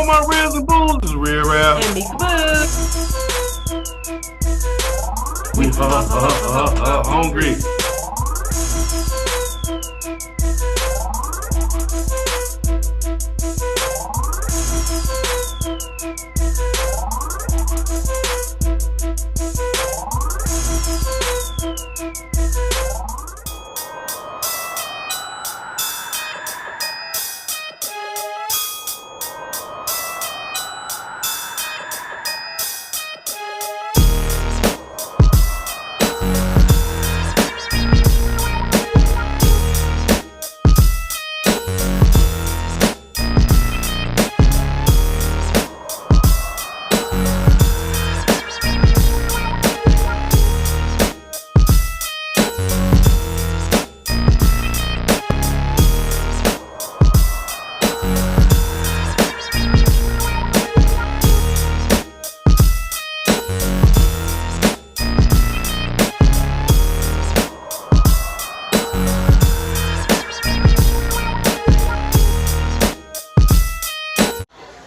all my ribs and booze? This is Real Rap. And Meka. We hungry.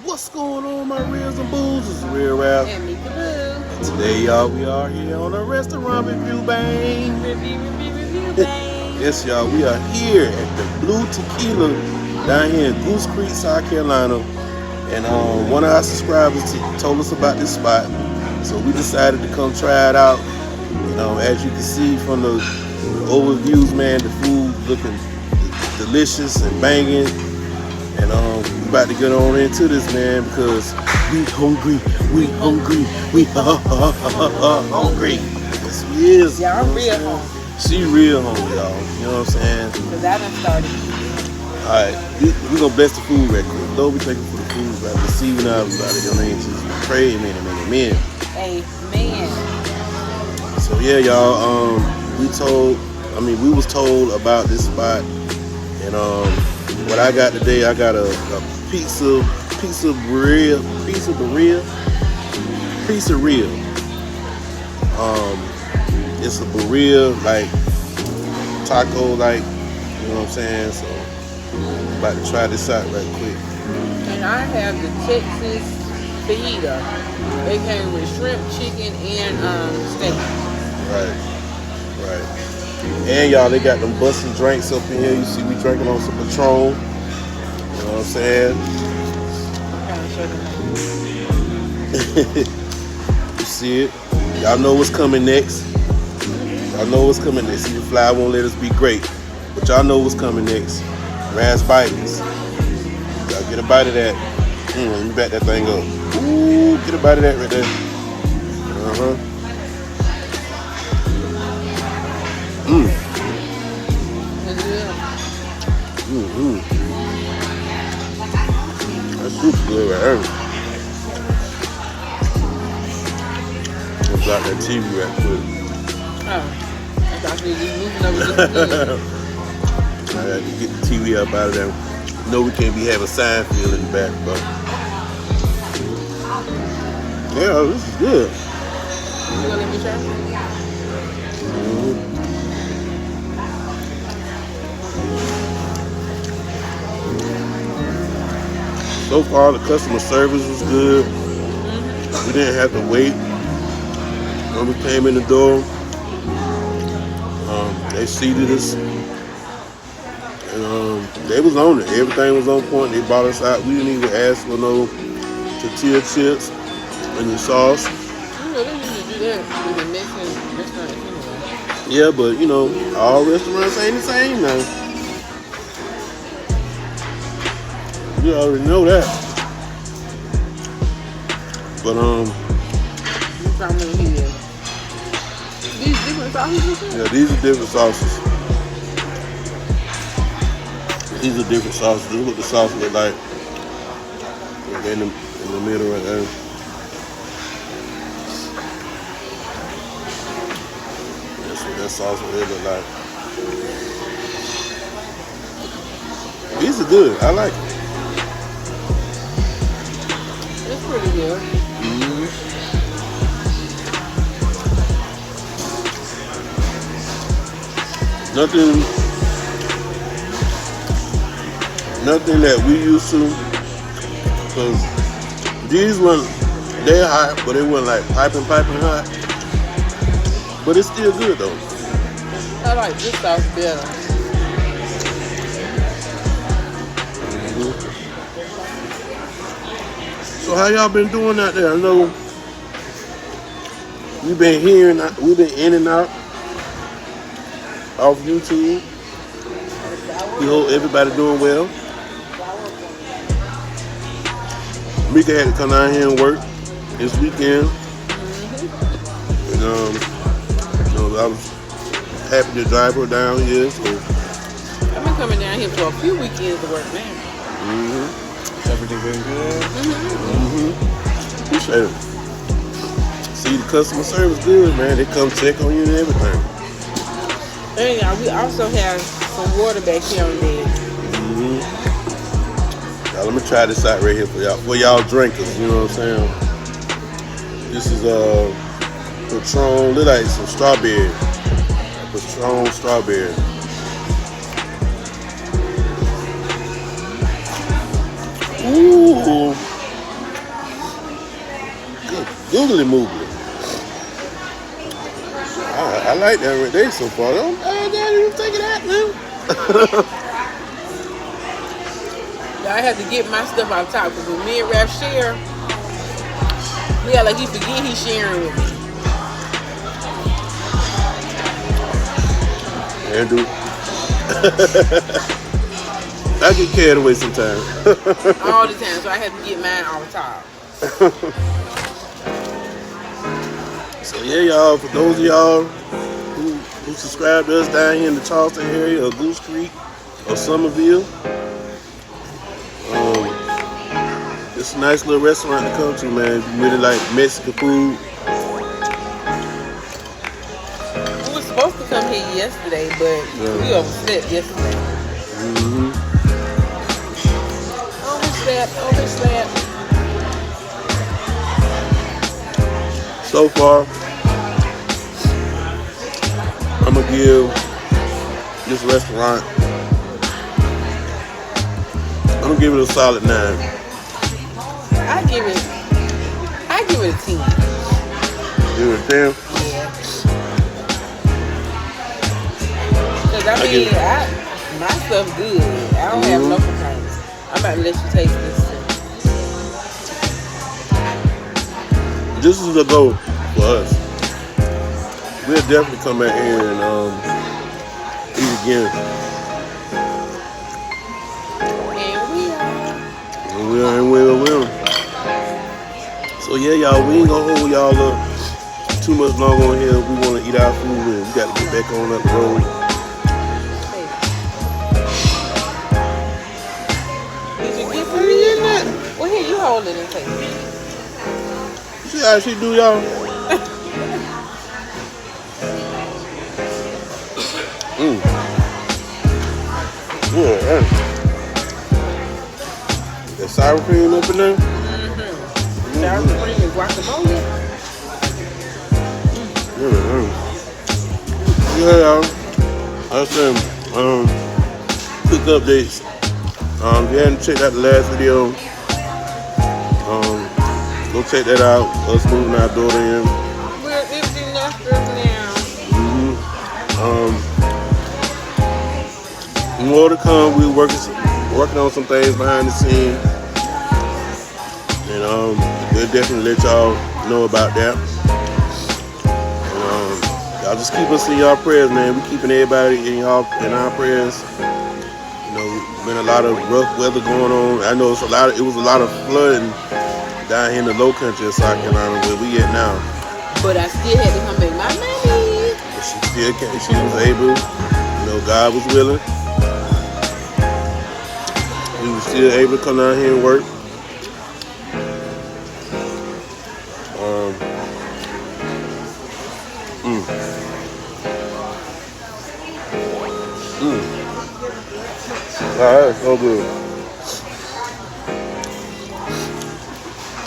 What's going on, my reels and booze? This is Real Rap. And Meka. Today, y'all, we are here on a restaurant review, bang. Review, bang. Yes, y'all, we are here at the Blue Tequila down here in Goose Creek, South Carolina. And one of our subscribers told us about this spot, so we decided to come try it out. As you can see from the overviews, man, the food looking delicious and banging. And we about to get on into this, man, because we hungry, we hungry. Yes, we is. Yeah, I'm real hungry. She real hungry, y'all. You know what I'm saying? Because I done started. Alright, we gonna bless the food right quick. Lord, we thank you for the food, right? Receiving out everybody. Your name, Jesus. We pray, amen, amen, amen. Amen. So yeah, y'all, we was told about this spot, and what I got today, I got a pizzeria. It's a burrito, like taco, like, you know what I'm saying? So I'm about to try this out right quick. And I have the Texas fajita. They came with shrimp, chicken, and steak. Right. And y'all, they got them busting drinks up in here. You see, we drinking on some Patron. You know what I'm saying? You see it? Y'all know what's coming next. Y'all know what's coming next. See, the fly won't let us be great, but y'all know what's coming next. Raspberries. Y'all get a bite of that. Let me back that thing up. Ooh, get a bite of that right there. That soup's good right there. I'll drop that TV right quick. I thought you were just moving over I got to get the TV up out of there. You know we can't be having Seinfeld in the back, but yeah, this is good. You gonna let me try? So far, the customer service was good. We didn't have to wait when we came in the door. They seated us, and they was on it. Everything was on point. They brought us out. We didn't even ask for no tortilla chips and the sauce. You know, they usually do that with the Mexican restaurants anyway. Yeah, but all restaurants ain't the same now. You already know that. But these different sauces? yeah, these are different sauces. These are different sauces. This is what the sauce look like. In the middle right there. That's what that sauce would look like. These are good. I like it. It's pretty good. Nothing that we used to, because These ones, they're hot, but they weren't like piping hot. But it's still good though. I like this sauce better. So how y'all been doing out there? I know we've been in and out off YouTube. We hope everybody doing well. Meka had to come down here and work this weekend. And I was happy to drive her down here. So I've been coming down here for a few weekends to work now. Everything been good? Appreciate it. See, the customer service good, man. They come check on you and everything. And we also have some water back here on there. Now, let me try this out right here for y'all drinkers. You know what I'm saying? This is Patron. Look like some strawberry. Patron strawberry. Ooh. Good googly moogly. I like that right there so far. Don't take it out now. I had to get my stuff out top because when me and Raph share, yeah, like he forget he's sharing with me. Andrew. I get carried away sometimes. All the time, so I had to get mine on top. So yeah, y'all, for those of y'all who subscribe to us down here in the Charleston area or Goose Creek or Somerville, it's a nice little restaurant to come to, man. If you really like Mexican food. We were supposed to come here yesterday, but we overslept yesterday. Overslept. So far, I'm gonna give this restaurant, I'm gonna give it a solid 9. I give it a 10. Give it a 10? Yeah. Because my stuff good. I don't have no complaints. I'm about to let you taste this too. This is the goal for us. We'll definitely come back here and eat again. And we will. So yeah, y'all, we ain't gonna hold y'all up too much longer on here. We wanna eat our food and we gotta get back on up the road. Did you get some? Well, here, you hold it and take it. See how she do, y'all? Yeah, that sour cream up in there? Sour cream and guacamole. Yeah, y'all. I said, quick updates. If you hadn't checked out the last video, go check that out. Us moving our daughter in. We're empty nesters now. More to come. We're working on some things behind the scenes, and we'll definitely let y'all know about that. And y'all just keep us in y'all prayers, man. We're keeping everybody in our prayers. You know, been a lot of rough weather going on. I know it was a lot of flooding down here in the low country of South Carolina where we at now. But I still had to come make my money. But she still came. She was able. You know, God was willing. We were still able to come down here and work. That's so good.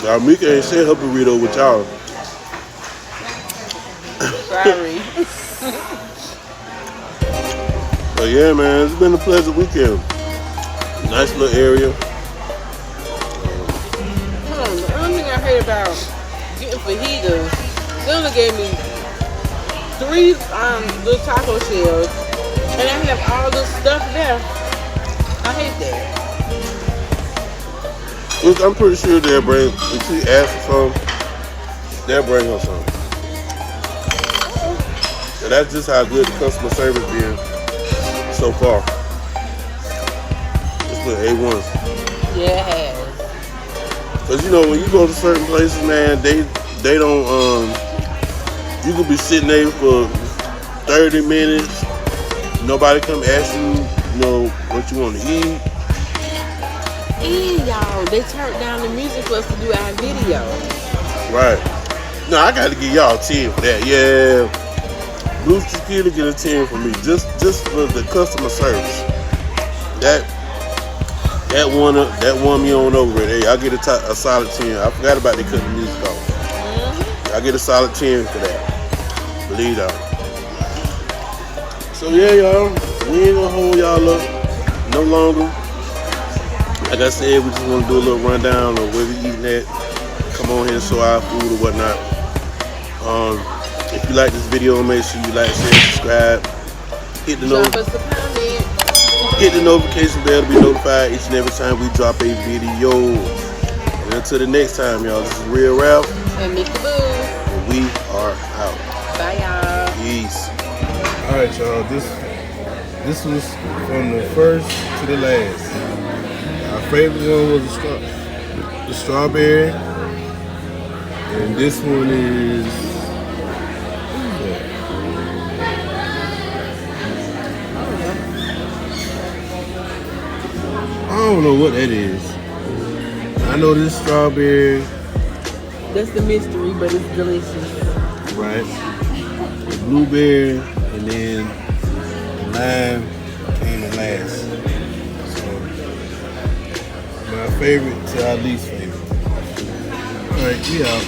Now, Meka ain't shared her burrito with y'all. Sorry. But yeah, man, it's been a pleasant weekend. Nice little area. I'm excited about getting fajitas. Dylan gave me 3 little taco shells, and I have all this stuff there. I hate that. Which I'm pretty sure they'll bring, if she asks for some, they'll bring her some. So that's just how good the customer service been so far. It's the A1. Yeah, it has. Cause you know when you go to certain places, man, they don't you could be sitting there for 30 minutes, nobody come ask you, you know, what you want to eat. And y'all, they turned down the music for us to do our video. Right. No, I gotta give y'all a 10 for that. Yeah. Blue Tequila get a 10 for me. Just for the customer service. That won me on over it. Hey, I get a solid 10. I forgot about they cutting the music off. Mm-hmm. I get a solid 10 for that. Believe that. So yeah, y'all, we ain't gonna hold y'all up no longer. Like I said, we just want to do a little rundown of where we eating at. Come on here and show our food or whatnot. If you like this video, make sure you like, share, subscribe. Hit the Drop us a comment. Hit the notification bell to be notified each and every time we drop a video. And until the next time, y'all, this is Real Ralph. And Meka Boo. And we are out. Bye, y'all. Peace. Alright, y'all. This was from the first to the last. Our favorite one was the strawberry. And this one is... I don't know what that is. I know this strawberry. That's the mystery, but it's delicious. Right. The blueberry and then the lime came in last. So my favorite to our least favorite. Alright, we out.